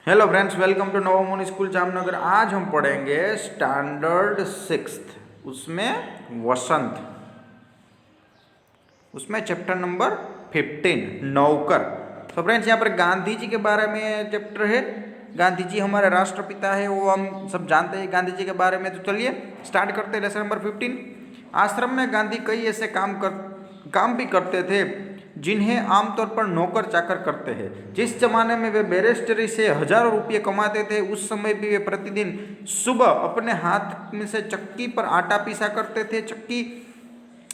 Hello friends, welcome to नवोमोनी school Jamnagar. आज हम पढ़ेंगे स्टैंडर्ड सिक्स्थ, उसमें वसंत, उसमें चैप्टर नंबर 15 नौकर। तो फ्रेंड्स, यहाँ पर गांधी जी के बारे में चैप्टर है। गांधी जी हमारे राष्ट्रपिता है, वो हम सब जानते हैं गांधी जी के बारे में। तो चलिए स्टार्ट करते हैं लेसन नंबर 15। आश्रम में गांधी कई ऐसे काम भी करते थे जिन्हें आमतौर पर नौकर चाकर करते हैं। जिस जमाने में वे बैरिस्टरी से हजारों रुपये कमाते थे, उस समय भी वे प्रतिदिन सुबह अपने हाथ में से चक्की पर आटा पीसा करते थे। चक्की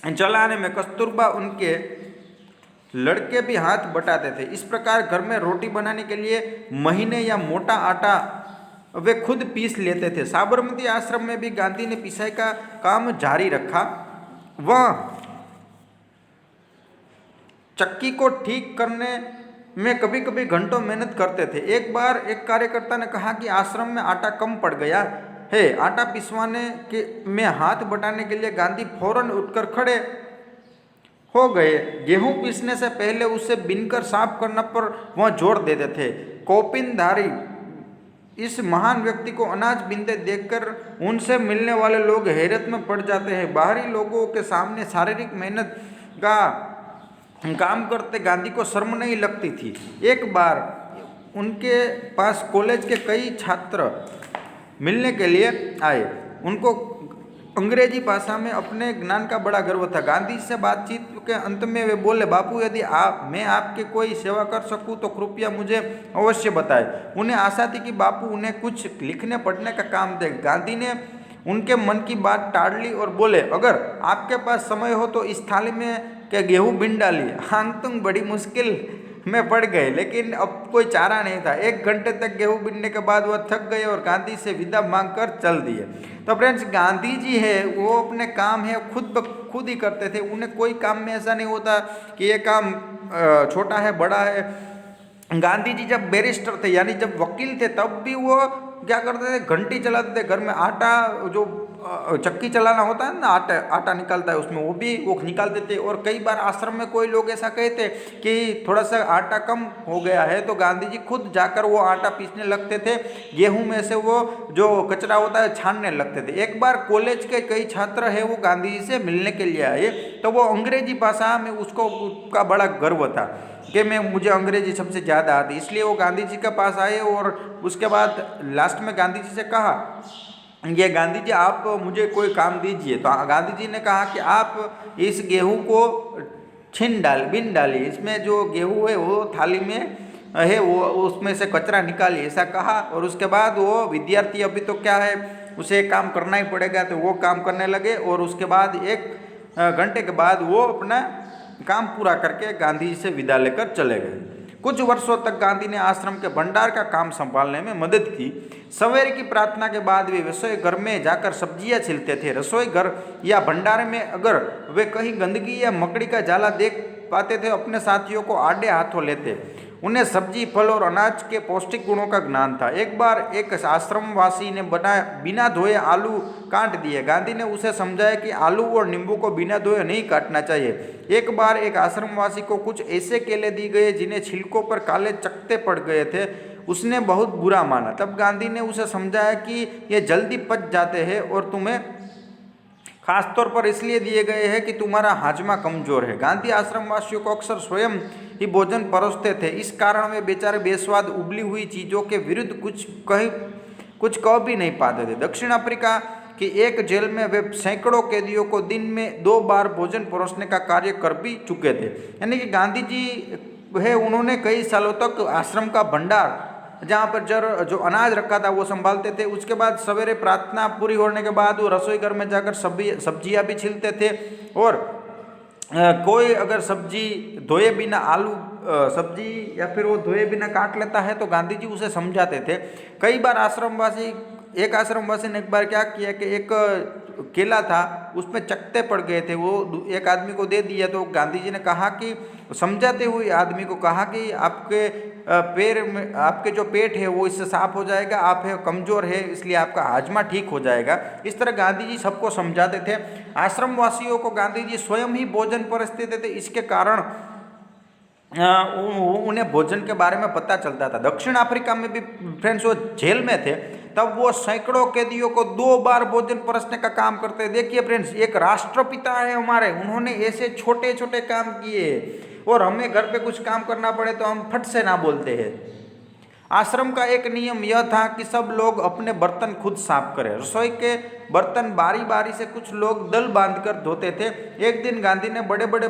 चलाने में कस्तूरबा उनके लड़के भी हाथ बटाते थे। इस प्रकार घर में रोटी बनाने के लिए महीने या मोटा आटा वे खुद पीस लेते थे। साबरमती आश्रम में भी गांधी ने पिसाई का काम जारी रखा। वह चक्की को ठीक करने में कभी कभी घंटों मेहनत करते थे। एक बार एक कार्यकर्ता ने कहा कि आश्रम में आटा कम पड़ गया है। आटा पिसवाने के में हाथ बटाने के लिए गांधी फौरन उठकर खड़े हो गए। गेहूं पीसने से पहले उसे बिनकर साफ करने पर वह जोर देते थे। कौपिनधारी इस महान व्यक्ति को अनाज बीनते देखकर उनसे मिलने वाले लोग हैरत में पड़ जाते हैं। बाहरी लोगों के सामने शारीरिक मेहनत का काम करते गांधी को शर्म नहीं लगती थी। एक बार उनके पास कॉलेज के कई छात्र मिलने के लिए आए। उनको अंग्रेजी भाषा में अपने ज्ञान का बड़ा गर्व था। गांधी से बातचीत के अंत में वे बोले, बापू, यदि मैं आपके कोई सेवा कर सकूं तो कृपया मुझे अवश्य बताएं। उन्हें आशा थी कि बापू उन्हें कुछ लिखने पढ़ने का काम दें। गांधी ने उनके मन की बात टाल ली और बोले, अगर आपके पास समय हो तो इस थाली में के गेहूं बीन डालिए। तुम बड़ी मुश्किल में पड़ गए, लेकिन अब कोई चारा नहीं था। 1 घंटे तक गेहूं बीनने के बाद वह थक गए और गांधी से विदा मांगकर चल दिए। तो फ्रेंड्स, गांधी जी है वो अपने काम है खुद ही करते थे। उन्हें कोई काम में ऐसा नहीं होता कि ये काम छोटा है बड़ा है। गांधी जी जब बैरिस्टर थे, यानी जब वकील थे, तब भी वो क्या करते थे, घंटी चलाते थे। घर में आटा जो चक्की चलाना होता है ना, आटा निकालता है, उसमें वो निकालते थे। और कई बार आश्रम में कोई लोग ऐसा कहते कि थोड़ा सा आटा कम हो गया है, तो गांधी जी खुद जाकर वो आटा पीसने लगते थे। गेहूं में से वो जो कचरा होता है छानने लगते थे। एक बार कॉलेज के कई छात्र हैं वो गांधी जी से मिलने के लिए आए, तो वो अंग्रेजी भाषा में उसका बड़ा गर्व था कि मुझे अंग्रेजी सबसे ज़्यादा आती, इसलिए वो गांधी जी के पास आए। और उसके बाद लास्ट में गांधी जी से कहा, ये गांधी जी आप मुझे कोई काम दीजिए। तो गांधी जी ने कहा कि आप इस गेहूं को बीन डालिए, इसमें जो गेहूं है वो थाली में है, वो उसमें से कचरा निकालिए, ऐसा कहा। और उसके बाद वो विद्यार्थी, अभी तो क्या है, उसे काम करना ही पड़ेगा, तो वो काम करने लगे। और उसके बाद 1 घंटे के बाद वो अपना काम पूरा करके गांधी जी से विदा लेकर चले गए। कुछ वर्षों तक गांधी ने आश्रम के भंडार का काम संभालने में मदद की। सवेरे की प्रार्थना के बाद वे रसोई घर में जाकर सब्जियां छिलते थे। रसोई घर या भंडार में अगर वे कहीं गंदगी या मकड़ी का जाला देख पाते थे, अपने साथियों को आड़े हाथों लेते। उन्हें सब्जी, फल और अनाज के पौष्टिक गुणों का ज्ञान था। एक बार एक आश्रमवासी ने बिना धोए आलू काट दिए। गांधी ने उसे समझाया कि आलू और नींबू को बिना धोए नहीं काटना चाहिए। एक बार एक आश्रमवासी को कुछ ऐसे केले दी गए जिन्हें छिलकों पर काले चकत्ते पड़ गए थे। उसने बहुत बुरा माना। तब गांधी ने उसे समझाया कि ये जल्दी पच जाते हैं और तुम्हें खासतौर पर इसलिए दिए गए हैं कि तुम्हारा हाजमा कमजोर है। गांधी आश्रमवासियों को अक्सर स्वयं ही भोजन परोसते थे। इस कारण वे बेचारे बेस्वाद उबली हुई चीज़ों के विरुद्ध कुछ कह भी नहीं पाते थे। दक्षिण अफ्रीका की एक जेल में वे सैकड़ों कैदियों को दिन में 2 बार भोजन परोसने का कार्य कर भी चुके थे। यानी कि गांधी जी है, उन्होंने कई सालों तक आश्रम का भंडार, जहाँ पर जो अनाज रखा था वो संभालते थे। उसके बाद सवेरे प्रार्थना पूरी होने के बाद वो रसोई घर में जाकर सब्जियाँ भी छिलते थे। और कोई अगर सब्जी धोए बिना सब्जी या फिर वो धोए बिना काट लेता है तो गांधी जी उसे समझाते थे। कई बार एक आश्रमवासी ने एक बार क्या किया कि एक केला था, उसमें चकत्ते पड़ गए थे, वो एक आदमी को दे दिया। तो गांधी जी ने कहा कि समझाते हुए आदमी को कहा कि आपके पैर में, आपके जो पेट है वो इससे साफ हो जाएगा, आप है कमज़ोर है, इसलिए आपका हाजमा ठीक हो जाएगा। इस तरह गांधी जी सबको समझाते थे। आश्रमवासियों को गांधी जी स्वयं ही भोजन परोसते थे। इसके कारण उन्हें भोजन के बारे में पता चलता था। दक्षिण अफ्रीका में भी फ्रेंड्स वो जेल में थे, तब वो सैकड़ों कैदियों को 2 बार भोजन परसने का काम करते। देखिए फ्रेंड्स, एक राष्ट्रपिता है हमारे, उन्होंने ऐसे छोटे छोटे काम किए, और हमें घर पे कुछ काम करना पड़े तो हम फट से ना बोलते हैं। आश्रम का एक नियम यह था कि सब लोग अपने बर्तन खुद साफ करें। रसोई के बर्तन बारी बारी से कुछ लोग दल बांधकर धोते थे। एक दिन गांधी ने बड़े बड़े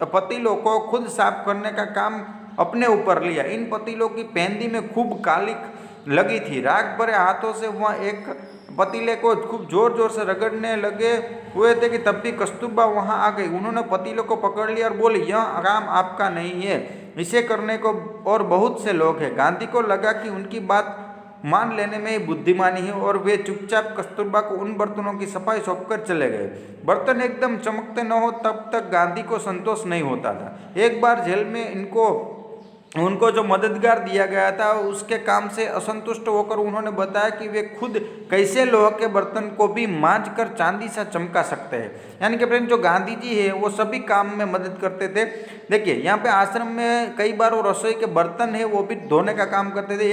पतीलों को खुद साफ करने का काम अपने ऊपर लिया। इन पतीलों की पेंदी में खूब कालिक लगी थी। राग भरे हाथों से वह एक पतीले को खूब जोर जोर से रगड़ने लगे हुए थे कि तब भी कस्तूरबा वहां आ गई। उन्होंने पतीलों को पकड़ लिया और बोली, यह काम आपका नहीं है, इसे करने को और बहुत से लोग हैं। गांधी को लगा कि उनकी बात मान लेने में ही बुद्धिमानी है, और वे चुपचाप कस्तूरबा को उन बर्तनों की सफाई सौंपकर चले गए। बर्तन एकदम चमकते न हो तब तक गांधी को संतोष नहीं होता था। एक बार जेल में उनको जो मददगार दिया गया था उसके काम से असंतुष्ट होकर उन्होंने बताया कि वे खुद कैसे लोहे के बर्तन को भी मांझ कर चांदी सा चमका सकते हैं। यानी कि फ्रेंड, जो गांधी जी है वो सभी काम में मदद करते थे। देखिए यहाँ पे आश्रम में कई बार वो रसोई के बर्तन है वो भी धोने का काम करते थे।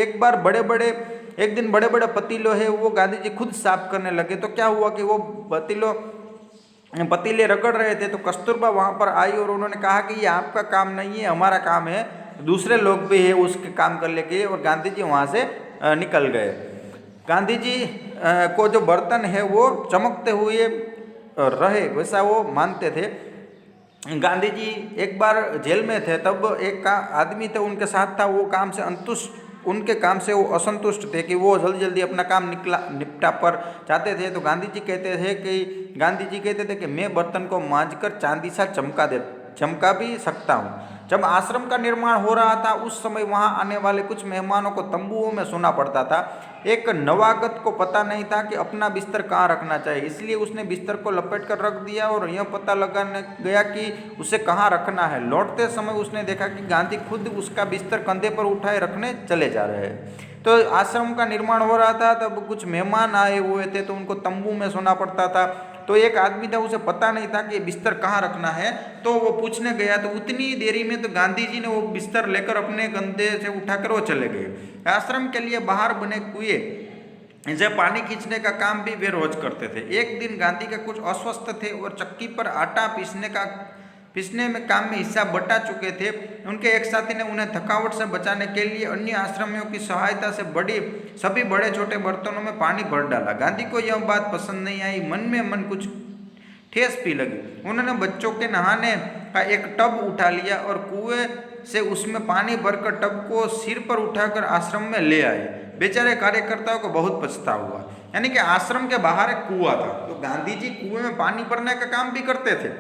एक दिन बड़े बड़े पतीले है वो गांधी जी खुद साफ करने लगे। तो क्या हुआ कि वो पतीले रगड़ रहे थे, तो कस्तूरबा वहाँ पर आई और उन्होंने कहा कि ये आपका काम नहीं है, हमारा काम है, दूसरे लोग भी है उसके काम कर लेके। और गांधी जी वहाँ से निकल गए। गांधी जी को जो बर्तन है वो चमकते हुए रहे वैसा वो मानते थे। गांधी जी एक बार जेल में थे, तब एक आदमी थे उनके साथ था, वो उनके काम से वो असंतुष्ट थे कि वो जल्दी जल्दी अपना काम निपटा पर चाहते थे। तो गांधी जी कहते थे कि मैं बर्तन को मांझकर चांदी सा चमका भी सकता हूँ। जब आश्रम का निर्माण हो रहा था उस समय वहां आने वाले कुछ मेहमानों को तंबुओं में सोना पड़ता था। एक नवागत को पता नहीं था कि अपना बिस्तर कहाँ रखना चाहिए, इसलिए उसने बिस्तर को लपेट कर रख दिया और यह पता लगाने गया कि उसे कहाँ रखना है। लौटते समय उसने देखा कि गांधी खुद उसका बिस्तर कंधे पर उठाए रखने चले जा रहे हैं। तो आश्रम का निर्माण हो रहा था, तब कुछ मेहमान आए हुए थे तो उनको तंबू में सोना पड़ता था। तो एक आदमी था, उसे पता नहीं था कि बिस्तर कहाँ रखना है, तो वो पूछने गया। तो उतनी देरी में तो गांधी जी ने वो बिस्तर लेकर अपने कंधे से उठाकर वो चले गए। आश्रम के लिए बाहर बने कुएं से पानी खींचने का काम भी वे रोज करते थे। एक दिन गांधी का कुछ अस्वस्थ थे और चक्की पर आटा पीसने में काम में हिस्सा बटा चुके थे। उनके एक साथी ने उन्हें थकावट से बचाने के लिए अन्य आश्रमियों की सहायता से सभी बड़े छोटे बर्तनों में पानी भर डाला। गांधी को यह बात पसंद नहीं आई, मन में मन कुछ ठेस भी लगी। उन्होंने बच्चों के नहाने का एक टब उठा लिया और कुएं से उसमें पानी भरकर टब को सिर पर उठाकर आश्रम में ले आए। बेचारे कार्यकर्ताओं को बहुत पछतावा हुआ। यानी कि आश्रम के बाहर एक कुआं था, तो गांधी जी कुएं में पानी भरने का काम भी करते थे।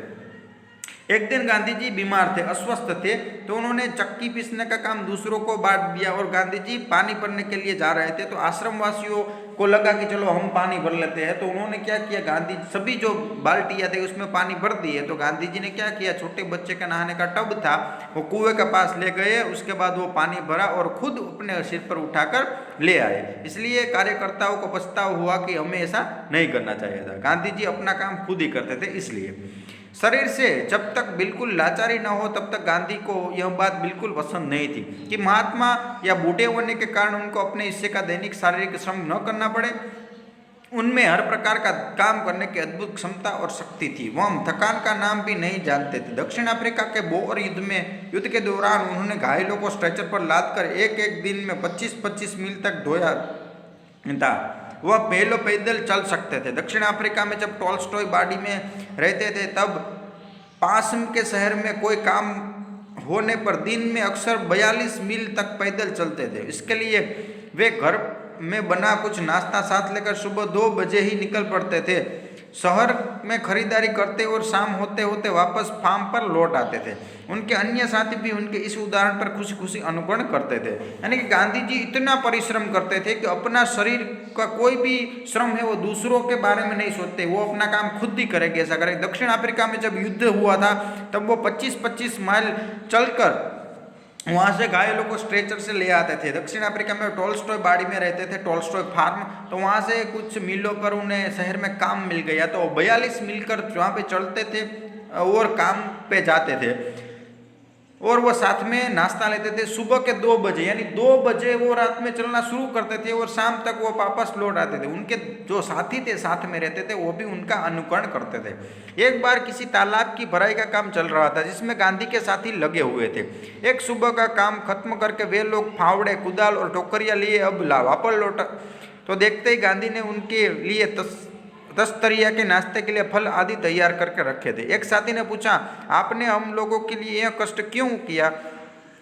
एक दिन गांधी जी बीमार थे, अस्वस्थ थे, तो उन्होंने चक्की पीसने का काम दूसरों को बांट दिया और गांधी जी पानी भरने के लिए जा रहे थे। तो आश्रम वासियों को लगा कि चलो हम पानी भर लेते हैं, तो उन्होंने क्या किया, गांधी सभी जो बाल्टियाँ थे उसमें पानी भर दिए। तो गांधी जी ने क्या किया, छोटे बच्चे का नहाने का टब था वो कुएं के पास ले गए, उसके बाद वो पानी भरा और खुद अपने सिर पर उठाकर ले आए। इसलिए कार्यकर्ताओं को पछतावा हुआ कि हमें ऐसा नहीं करना चाहिए था। गांधी जी अपना काम खुद ही करते थे। इसलिए शरीर से जब तक बिल्कुल लाचारी न हो तब तक गांधी को यह बात बिल्कुल पसंद नहीं थी कि महात्मा या बूढ़े होने के कारण उनको अपने हिस्से का दैनिक शारीरिक श्रम न करना पड़े। उनमें हर प्रकार का काम करने की अद्भुत क्षमता और शक्ति थी। वह थकान का नाम भी नहीं जानते थे। दक्षिण अफ्रीका के बोअर युद्ध के दौरान उन्होंने घायलों को स्ट्रेचर पर लादकर एक दिन में 25-25 मील तक ढोया था। वह पैदल चल सकते थे। दक्षिण अफ्रीका में जब टॉलस्टॉय बाड़ी में रहते थे तब पास के शहर में कोई काम होने पर दिन में अक्सर 42 मील तक पैदल चलते थे। इसके लिए वे घर में बना कुछ नाश्ता साथ लेकर सुबह 2 बजे ही निकल पड़ते थे। शहर में खरीदारी करते और शाम होते होते वापस फार्म पर लौट आते थे। उनके अन्य साथी भी उनके इस उदाहरण पर खुशी खुशी अनुकरण करते थे। यानी कि गांधी जी इतना परिश्रम करते थे कि अपना शरीर का कोई भी श्रम है वो दूसरों के बारे में नहीं सोचते, वो अपना काम खुद ही करेंगे, ऐसा करेंगे। दक्षिण अफ्रीका में जब युद्ध हुआ था तब वो 25-25 माइल चलकर वहाँ से घायलों को स्ट्रेचर से ले आते थे। दक्षिण अफ्रीका में टॉलस्टॉय बाड़ी में रहते थे, टॉलस्टॉय फार्म, तो वहाँ से कुछ मीलों पर उन्हें शहर में काम मिल गया, तो 42 मील कर वहाँ पे चलते थे और काम पे जाते थे। और वो साथ में नाश्ता लेते थे सुबह के 2 बजे, यानी 2 बजे वो रात में चलना शुरू करते थे और शाम तक वो वापस लौट आते थे। उनके जो साथी थे साथ में रहते थे वो भी उनका अनुकरण करते थे। एक बार किसी तालाब की भराई का काम चल रहा था जिसमें गांधी के साथी लगे हुए थे। एक सुबह का काम खत्म करके वे लोग फावड़े, कुदाल और टोकरियां लिए अब वापस लौटा तो देखते ही गांधी ने उनके लिए 10 तरिया के नाश्ते के लिए फल आदि तैयार करके रखे थे। एक साथी ने पूछा, आपने हम लोगों के लिए यह कष्ट क्यों किया?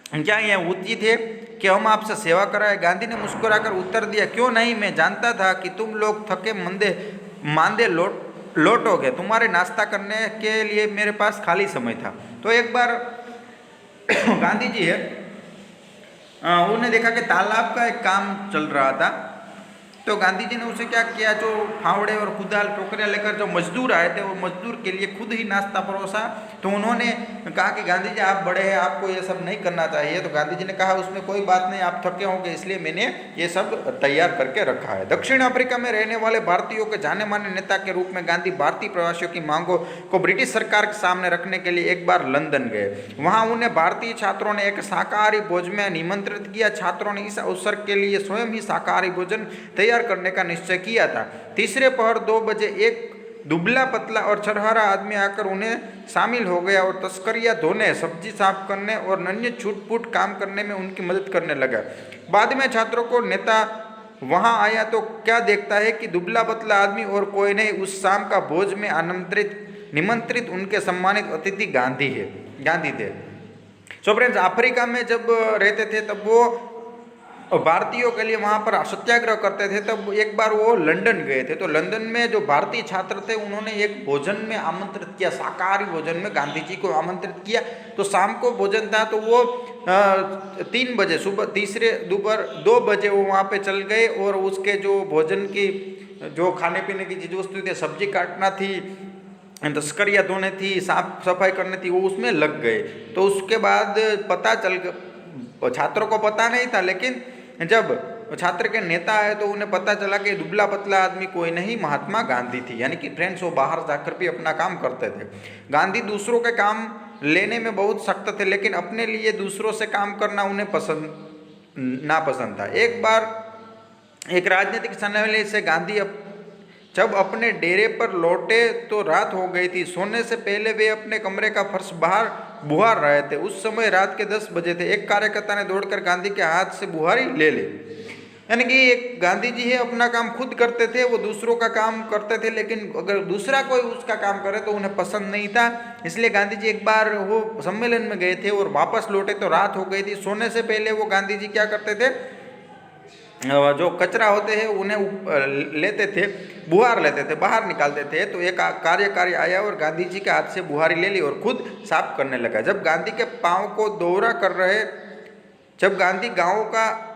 क्या यह उचित है कि हम आपसे सेवा कराएं? गांधी ने मुस्कुराकर उत्तर दिया, क्यों नहीं, मैं जानता था कि तुम लोग थके मांदे लौटोगे। तुम्हारे नाश्ता करने के लिए मेरे पास खाली समय था। तो एक बार गांधी जी है उन्होंने देखा कि तालाब का एक काम चल रहा था। तो गांधी जी ने उसे क्या किया, जो फावड़े और कुदाल टोकरियां लेकर जो मजदूर आए थे वो मजदूर के लिए खुद ही नाश्ता परोसा। तो उन्होंने कहा कि गांधी जी आप बड़े हैं, आपको ये सब नहीं करना चाहिए। तो गांधी जी ने कहा उसमें कोई बात नहीं, आप थके होंगे इसलिए मैंने ये सब तैयार करके रखा है। दक्षिण अफ्रीका में रहने वाले भारतीयों के जाने माने नेता के रूप में गांधी भारतीय प्रवासियों की मांगों को ब्रिटिश सरकार के सामने रखने के लिए एक बार लंदन गए। वहाँ उन्हें भारतीय छात्रों ने एक शाकाहारी भोज में निमंत्रित किया। छात्रों ने इस अवसर के लिए स्वयं ही शाकाहारी भोजन तैयार करने का निश्चय किया था। तीसरे पहर 2 बजे एक दुबला पतला और छरहरा आदमी आकर उन्हें शामिल हो गया और तस्करियां धोने, सब्जी साफ करने और अन्य छूट-फूट काम करने में उनकी मदद करने लगा। बाद में छात्रों को नेता वहां आया तो क्या देखता है कि दुबला पतला आदमी और कोई नहीं, उस शाम का भोज में निमंत्रित उनके सम्मानित अतिथि गांधी थे। सो फ्रेंड्स, अफ्रीका में जब रहते थे तब वो भारतीयों के लिए वहाँ पर सत्याग्रह करते थे। तब एक बार वो लंदन गए थे। तो लंदन में जो भारतीय छात्र थे उन्होंने एक भोजन में आमंत्रित किया, शाकाहारी भोजन में गांधी जी को आमंत्रित किया। तो शाम को भोजन था तो वो 3 बजे सुबह दोपहर 2 बजे वो वहाँ पे चल गए और उसके जो भोजन की जो खाने पीने की चीज़ वस्तु थी, सब्जी काटना थी, तस्करियाँ धोने थी, साफ सफाई करनी थी, वो उसमें लग गए। तो उसके बाद पता चल छात्रों को पता नहीं था, लेकिन जब छात्र के नेता आए तो उन्हें पता चला कि दुबला पतला आदमी कोई नहीं, महात्मा गांधी थी। यानी कि फ्रेंड्स वो बाहर जाकर भी अपना काम करते थे। गांधी दूसरों के काम लेने में बहुत सख्त थे, लेकिन अपने लिए दूसरों से काम करना उन्हें नापसंद था। एक बार एक राजनीतिक सम्मेलन से गांधी जब अपने डेरे पर लौटे तो रात हो गई थी। सोने से पहले वे अपने कमरे का फर्श बाहर बुहार रहे थे। उस समय रात के 10 बजे थे। एक कार्यकर्ता ने दौड़कर गांधी के हाथ से बुहारी ले ली। यानी कि एक गांधी जी है अपना काम खुद करते थे, वो दूसरों का काम करते थे, लेकिन अगर दूसरा कोई उसका काम करे तो उन्हें पसंद नहीं था। इसलिए गांधी जी एक बार वो सम्मेलन में गए थे और वापस लौटे तो रात हो गई थी। सोने से पहले वो गांधी जी क्या करते थे, जो कचरा होते हैं उन्हें लेते थे, बुहार लेते थे, बाहर निकालते थे। तो एक कार्यकारी आया और गांधी जी के हाथ से बुहारी ले ली और खुद साफ करने लगा। जब गांधी गांव का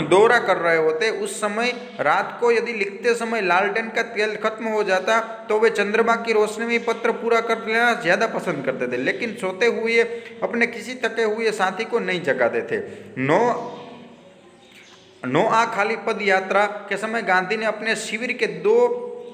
दौरा कर रहे होते उस समय रात को यदि लिखते समय लालटेन का तेल खत्म हो जाता तो वे चंद्रमा की रोशनी में पत्र पूरा कर लेना ज़्यादा पसंद करते थे, लेकिन सोते हुए अपने किसी थके हुए साथी को नहीं जगाते थे। नोआ खाली पद यात्रा के समय गांधी ने अपने शिविर के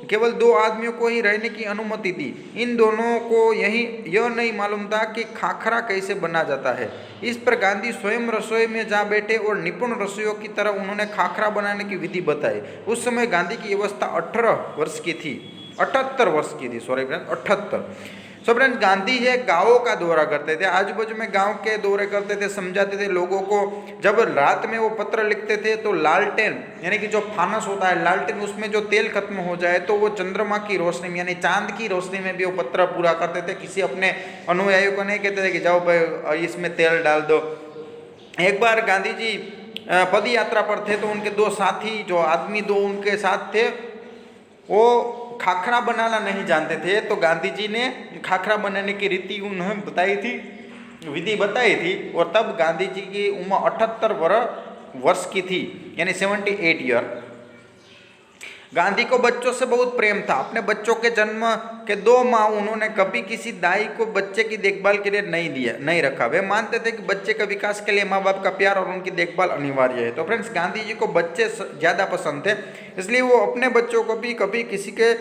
केवल 2 आदमियों को ही रहने की अनुमति दी। इन दोनों को यह नहीं मालूम था कि खाखरा कैसे बना जाता है। इस पर गांधी स्वयं रसोई में जा बैठे और निपुण रसोइयों की तरह उन्होंने खाखरा बनाने की विधि बताई। उस समय गांधी की अवस्था 78 वर्ष की थी। 78। सो फ्रेंड्स, गांधी है गाँवों का दौरा करते थे, आजू बाजू में गांव के दौरे करते थे, समझाते थे लोगों को। जब रात में वो पत्र लिखते थे तो लालटेन यानी कि जो फानस होता है लालटेन, उसमें जो तेल खत्म हो जाए तो वो चंद्रमा की रोशनी में यानी चांद की रोशनी में भी वो पत्र पूरा करते थे। किसी अपने अनुयायियों को नहीं कहते थे कि जाओ भाई इसमें तेल डाल दो। एक बार गांधी जी पद यात्रा पर थे तो उनके 2 साथी जो आदमी 2 उनके साथ थे वो खाखरा बनाना नहीं जानते थे। तो गांधी जी ने खाखरा बनाने की रीति उन्हें बताई थी, विधि बताई थी। और तब गांधी जी की उम्र 78 वर्ष की थी, यानी 78 ईयर। गांधी को बच्चों से बहुत प्रेम था। अपने बच्चों के जन्म के 2 माह उन्होंने कभी किसी दाई को बच्चे की देखभाल के लिए नहीं रखा। वे मानते थे कि बच्चे के विकास के लिए माँ बाप का प्यार और उनकी देखभाल अनिवार्य है। तो फ्रेंड्स, गांधी जी को बच्चे ज़्यादा पसंद थे, इसलिए वो अपने बच्चों को भी कभी किसी के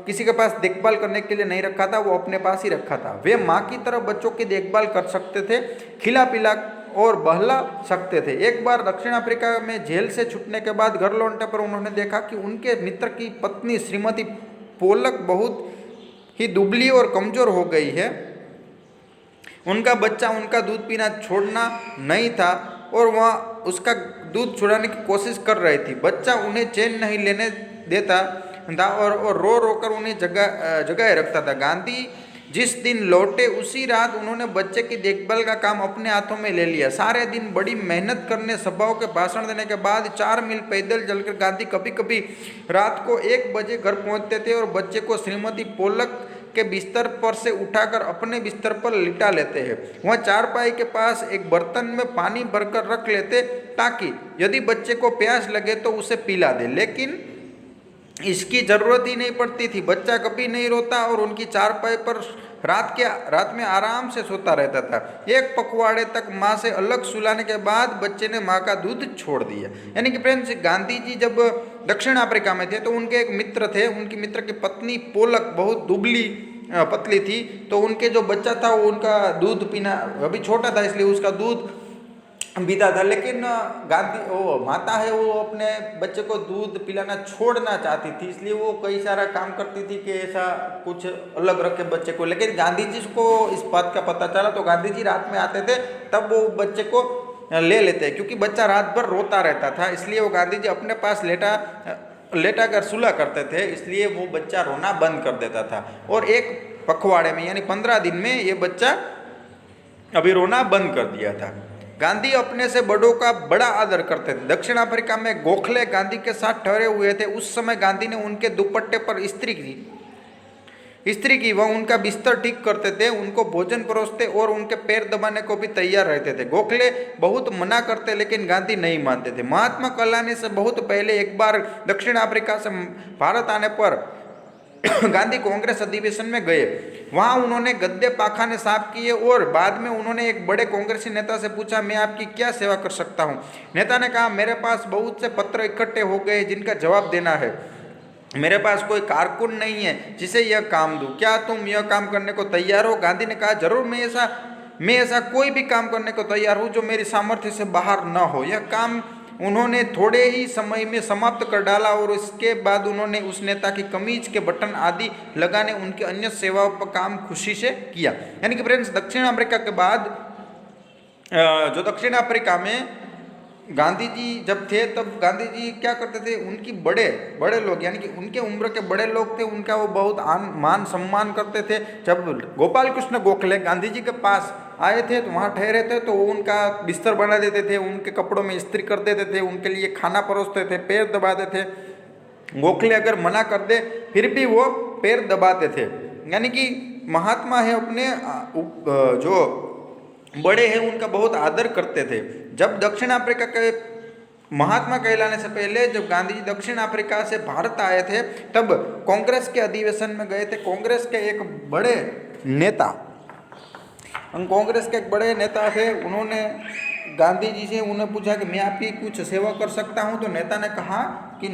किसी के पास देखभाल करने के लिए नहीं रखा था, वो अपने पास ही रखा था। वे माँ की तरह बच्चों की देखभाल कर सकते थे, खिला पिला और बहला सकते थे। एक बार दक्षिण अफ्रीका में जेल से छूटने के बाद घर लौटने पर उन्होंने देखा कि उनके मित्र की पत्नी श्रीमती पोलक बहुत ही दुबली और कमजोर हो गई है। उनका बच्चा उनका दूध पीना छोड़ना नहीं था और वह उसका दूध छुड़ाने की कोशिश कर रही थी। बच्चा उन्हें चैन नहीं लेने देता था और रो रो कर उन्हें जगाए रखता था। गांधी जिस दिन लौटे उसी रात उन्होंने बच्चे की देखभाल का काम अपने हाथों में ले लिया। सारे दिन बड़ी मेहनत करने, सभाओं के भाषण देने के बाद 4 मील पैदल चलकर गांधी कभी कभी रात को 1 बजे घर पहुंचते थे और बच्चे को श्रीमती पोलक के बिस्तर पर से उठाकर अपने बिस्तर पर लिटा लेते हैं। वह चारपाई के पास एक बर्तन में पानी भरकर रख लेते ताकि यदि बच्चे को प्यास लगे तो उसे पिला दे, लेकिन इसकी जरूरत ही नहीं पड़ती थी। बच्चा कभी नहीं रोता और उनकी चारपाई पर रात में आराम से सोता रहता था। 1 पखवाड़े तक माँ से अलग सुलाने के बाद बच्चे ने माँ का दूध छोड़ दिया। यानी कि फ्रेंड्स, गांधी जी जब दक्षिण अफ्रीका में थे तो उनके एक मित्र थे, उनकी मित्र की पत्नी पोलक बहुत दुबली पतली थी, तो उनके जो बच्चा था वो उनका दूध पीना अभी छोटा था इसलिए उसका दूध पीता था। लेकिन गांधी वो माता है वो अपने बच्चे को दूध पिलाना छोड़ना चाहती थी, इसलिए वो कई सारा काम करती थी कि ऐसा कुछ अलग रखे बच्चे को। लेकिन गांधी जी को इस बात का पता चला तो गांधी जी रात में आते थे, तब वो बच्चे को ले लेते, क्योंकि बच्चा रात भर रोता रहता था, इसलिए वो गांधी जी अपने पास लेटा कर सुला करते थे, इसलिए वो बच्चा रोना बंद कर देता था। और 1 पखवाड़े में यानी 15 दिन में ये बच्चा अभी रोना बंद कर दिया था। गांधी अपने से बड़ों का बड़ा आदर करते थे। दक्षिण अफ्रीका में गोखले गांधी के साथ ठहरे हुए थे। उस समय गांधी ने उनके दुपट्टे पर इस्त्री की वह उनका बिस्तर ठीक करते थे, उनको भोजन परोसते और उनके पैर दबाने को भी तैयार रहते थे। गोखले बहुत मना करते लेकिन गांधी नहीं मानते थे। महात्मा कलानी से बहुत पहले एक बार दक्षिण अफ्रीका से भारत आने पर गांधी कांग्रेस अधिवेशन में गए। वहां उन्होंने गद्दे पाखाने साफ किए और बाद में उन्होंने एक बड़े कांग्रेसी नेता से पूछा, मैं आपकी क्या सेवा कर सकता हूं? नेता ने कहा, मेरे पास बहुत से पत्र इकट्ठे हो गए जिनका जवाब देना है। मेरे पास कोई कारकुन नहीं है जिसे यह काम दूं। क्या तुम यह काम करने को तैयार हो? गांधी ने कहा, जरूर, मैं ऐसा कोई भी काम करने को तैयार हूँ जो मेरी सामर्थ्य से बाहर न हो। यह काम उन्होंने थोड़े ही समय में समाप्त कर डाला और इसके बाद उन्होंने उस नेता की कमीज के बटन आदि लगाने उनके अन्य सेवाओं पर काम खुशी से किया। यानी कि फ्रेंड्स, दक्षिण अफ्रीका के बाद जो दक्षिण अफ्रीका में गांधी जी जब थे तब गांधी जी क्या करते थे, उनकी बड़े लोग यानी कि उनके उम्र के बड़े लोग थे, उनका वो बहुत मान सम्मान करते थे। जब गोपाल कृष्ण गोखले गांधी जी के पास आए थे तो वहाँ ठहरे थे तो वो उनका बिस्तर बना देते थे, उनके कपड़ों में इस्त्री कर देते थे, उनके लिए खाना परोसते थे, पैर दबाते थे। गोखले अगर मना कर दे फिर भी वो पैर दबाते थे। यानी कि महात्मा है अपने जो बड़े हैं उनका बहुत आदर करते थे। जब दक्षिण अफ्रीका के महात्मा कहलाने से पहले जब गांधी जी दक्षिण अफ्रीका से भारत आए थे तब कांग्रेस के अधिवेशन में गए थे। कांग्रेस के एक बड़े नेता थे, उन्होंने गांधी जी से उन्हें पूछा कि मैं आपकी कुछ सेवा कर सकता हूं? तो नेता ने कहा कि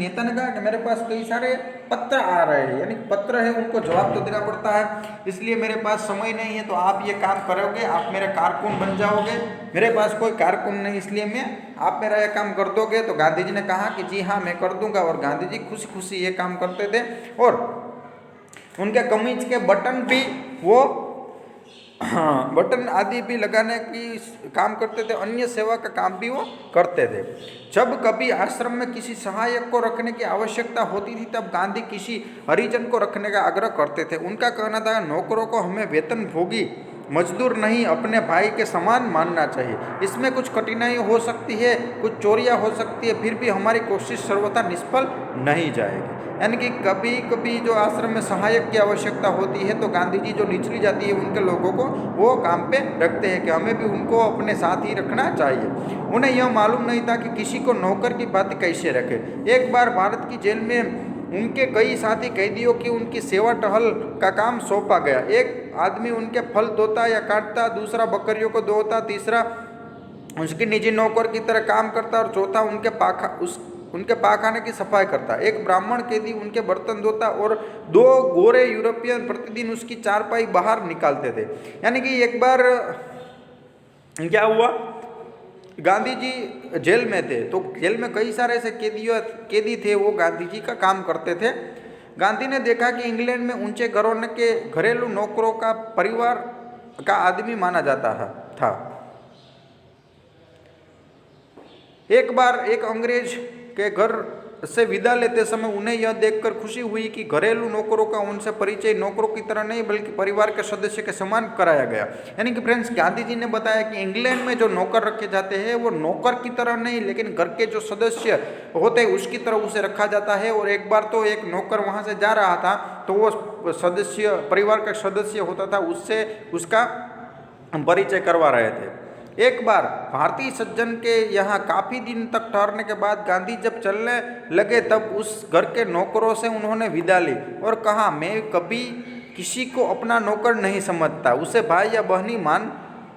मेरे पास कई सारे पत्र आ रहे हैं, यानी पत्र है उनको जवाब तो देना पड़ता है, इसलिए मेरे पास समय नहीं है। तो आप ये काम करोगे, आप मेरे कारकुन बन जाओगे। मेरे पास कोई कारकुन नहीं, इसलिए आप मेरा ये काम कर दोगे? तो गांधी जी ने कहा कि जी हाँ, मैं कर दूंगा। और गांधी जी खुशी खुशी ये काम करते थे और उनके कमीज के बटन भी वो बटन आदि भी लगाने की काम करते थे, अन्य सेवा का काम भी वो करते थे। जब कभी आश्रम में किसी सहायक को रखने की आवश्यकता होती थी तब गांधी किसी हरिजन को रखने का आग्रह करते थे। उनका कहना था, नौकरों को हमें वेतनभोगी मजदूर नहीं अपने भाई के समान मानना चाहिए। इसमें कुछ कठिनाई हो सकती है, कुछ चोरियां हो सकती है, फिर भी हमारी कोशिश सर्वथा निष्फल नहीं जाएगी। यानी कि कभी कभी जो आश्रम में सहायक की आवश्यकता होती है तो गांधी जी जो निचली जाती है उनके लोगों को वो काम पे रखते हैं कि हमें भी उनको अपने साथ ही रखना चाहिए। उन्हें यह मालूम नहीं था कि किसी को नौकर की बात कैसे रखे। एक बार भारत की जेल में उनके कई साथी कैदियों की उनकी सेवा टहल का काम सौंपा गया। एक आदमी उनके फल धोता या काटता, दूसरा बकरियों को धोता, तीसरा उसकी निजी नौकर की तरह काम करता और चौथा उनके पाखाने की सफाई करता। एक ब्राह्मण कैदी उनके बर्तन धोता और 2 गोरे यूरोपियन प्रतिदिन उसकी चारपाई बाहर निकालते थे। यानी कि एक बार क्या हुआ, गांधी जी जेल में थे, तो जेल में कई सारे ऐसे कैदी थे, वो गांधी जी का काम करते थे। गांधी ने देखा कि इंग्लैंड में ऊंचे घराने के घरेलू नौकरों का परिवार का आदमी माना जाता था। एक बार एक अंग्रेज के घर से विदा लेते समय उन्हें यह देखकर खुशी हुई कि घरेलू नौकरों का उनसे परिचय नौकरों की तरह नहीं बल्कि परिवार के सदस्य के समान कराया गया। यानी कि फ्रेंड्स, गांधी जी ने बताया कि इंग्लैंड में जो नौकर रखे जाते हैं वो नौकर की तरह नहीं, लेकिन घर के जो सदस्य होते हैं उसकी तरह उसे रखा जाता है। और एक बार तो एक नौकर वहाँ से जा रहा था, तो वो सदस्य, परिवार का सदस्य होता था, उससे उसका परिचय करवा रहे थे। एक बार भारतीय सज्जन के यहाँ काफ़ी दिन तक ठहरने के बाद गांधी जब चलने लगे तब उस घर के नौकरों से उन्होंने विदा ली और कहा, मैं कभी किसी को अपना नौकर नहीं समझता, उसे भाई या बहनी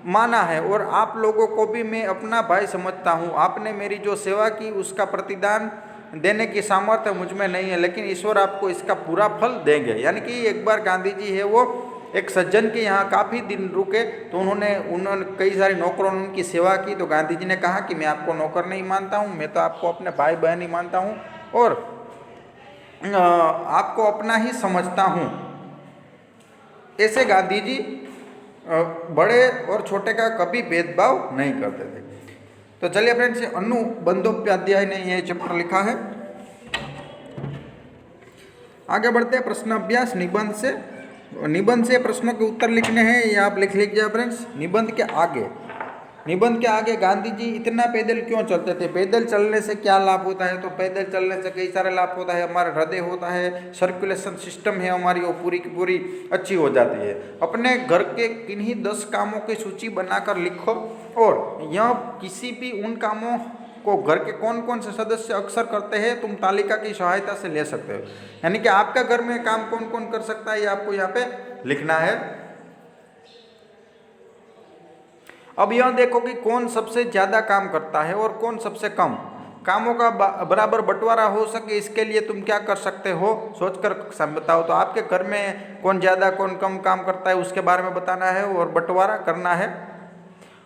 माना है और आप लोगों को भी मैं अपना भाई समझता हूँ। आपने मेरी जो सेवा की उसका प्रतिदान देने की सामर्थ्य मुझ में नहीं है, लेकिन ईश्वर आपको इसका पूरा फल देंगे। यानी कि एक बार गांधी जी है वो एक सज्जन के यहाँ काफ़ी दिन रुके, तो उन्होंने कई सारे नौकरों ने उनकी सेवा की। तो गांधी जी ने कहा कि मैं आपको नौकर नहीं मानता हूँ, मैं तो आपको अपने भाई बहन ही मानता हूँ और आपको अपना ही समझता हूँ। ऐसे गांधी जी बड़े और छोटे का कभी भेदभाव नहीं करते थे। तो चलिए फ्रेंड्स, अनु बंदोपाध्याय ने यह चैप्टर लिखा है। आगे बढ़ते हैं प्रश्न अभ्यास निबंध से प्रश्नों के उत्तर लिखने हैं, ये आप लिख लीजिए फ्रेंड्स। निबंध के आगे गांधी जी इतना पैदल क्यों चलते थे, पैदल चलने से क्या लाभ होता है। तो पैदल चलने से कई सारे लाभ होता है, हमारा हृदय होता है, सर्कुलेशन सिस्टम है हमारी, वो पूरी की पूरी अच्छी हो जाती है। अपने घर के किन्हीं 10 कामों की सूची बनाकर लिखो और यह किसी भी उन कामों को घर के कौन कौन से सदस्य अक्सर करते हैं तुम तालिका की सहायता से ले सकते हो। यानी कि आपका घर में काम कौन कौन कर सकता है, ये आपको यहाँ पे लिखना है। अब यह देखो कि कौन सबसे ज्यादा काम करता है और कौन सबसे कम। कामों का बराबर बंटवारा हो सके इसके लिए तुम क्या कर सकते हो, सोचकर बताओ। तो आपके घर में कौन ज्यादा कौन कम काम करता है उसके बारे में बताना है और बंटवारा करना है।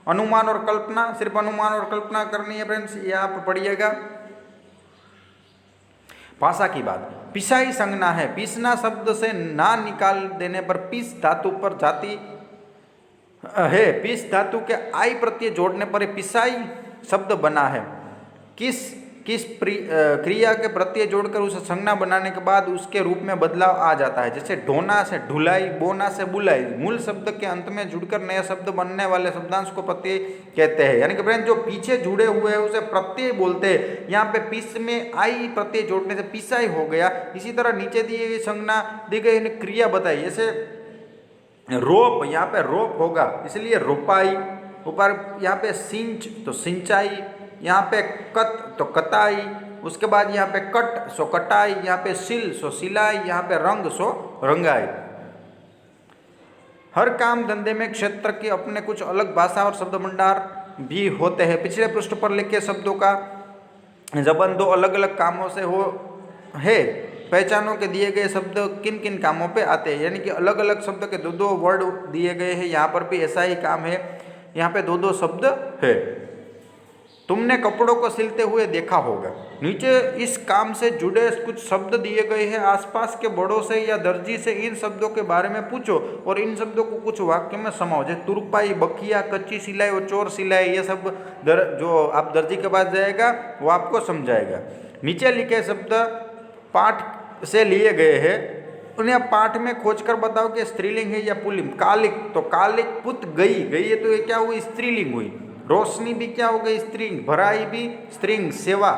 अनुमान और कल्पना, सिर्फ अनुमान और कल्पना करनी है फ्रेंड्स, ये आप पढ़िएगा। भाषा की बात, पिसाई संज्ञा है, पीसना शब्द से ना निकाल देने पर पीस धातु पर जाती है, पीस धातु के आई प्रत्यय जोड़ने पर पिसाई शब्द बना है। किस क्रिया के प्रत्यय जोड़कर उसे संज्ञा बनाने के बाद उसके रूप में बदलाव आ जाता है। जैसे ढोना से ढुलाई, बोना से बुलाई। मूल शब्द के अंत में जुड़कर नया शब्द बनने वाले शब्दांश को प्रत्यय कहते हैं। यानी कि फ्रेंड जो पीछे जुड़े हुए हैं उसे प्रत्यय बोलते हैं। यहाँ पे पीस में आई प्रत्यय जोड़ने से पिसाई हो गया। इसी तरह नीचे दी गई संज्ञा दी गई क्रिया बताई, जैसे रोप, यहाँ पे रोप होगा इसलिए रोपाई। ऊपर यहाँ पे सिंच तो सिंचाई, यहाँ पे कत तो कताई, उसके बाद यहाँ पे कट सो कटाई, यहाँ पे सिल सो सिलाई, यहाँ पे रंग सो रंगाई। हर काम धंधे में क्षेत्र के अपने कुछ अलग भाषा और शब्द भंडार भी होते हैं। पिछले पृष्ठ पर लिखे शब्दों का जबन 2 अलग अलग कामों से हो है। पहचानों के दिए गए शब्द किन किन कामों पे आते हैं। यानी कि अलग अलग शब्द के 2-2 वर्ड दिए गए हैं। यहाँ पर भी ऐसा ही काम है, यहाँ पे 2-2 शब्द है। तुमने कपड़ों को सिलते हुए देखा होगा। नीचे इस काम से जुड़े कुछ शब्द दिए गए हैं। आसपास के बड़ों से या दर्जी से इन शब्दों के बारे में पूछो और इन शब्दों को कुछ वाक्य में समाओ। जैसे तुरपाई, बखिया, कच्ची सिलाई और चोर सिलाई, ये सब जो आप दर्जी के पास जाएगा वो आपको समझाएगा। नीचे लिखे शब्द पाठ से लिए गए हैं, उन्हें पाठ में खोजकर बताओ कि स्त्रीलिंग है या पुल्लिंग। कालिक तो कालिक पुत गई, गई है तो ये क्या हुई, स्त्रीलिंग हुई। रोशनी भी क्या हो गई, स्त्रीलिंग। भराई भी स्त्रीलिंग। सेवा,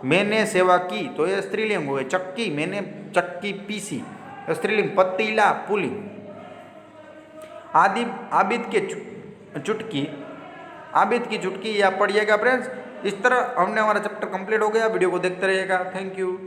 मैंने सेवा की तो ये स्त्रीलिंग हो गई। चक्की, मैंने चक्की पीसी, स्त्रीलिंग। पतीला पुल्लिंग। आबिद की चुटकी या पढ़िएगा फ्रेंड्स। इस तरह हमने हमारा चैप्टर कंप्लीट हो गया। वीडियो को देखते रहिएगा। Thank you.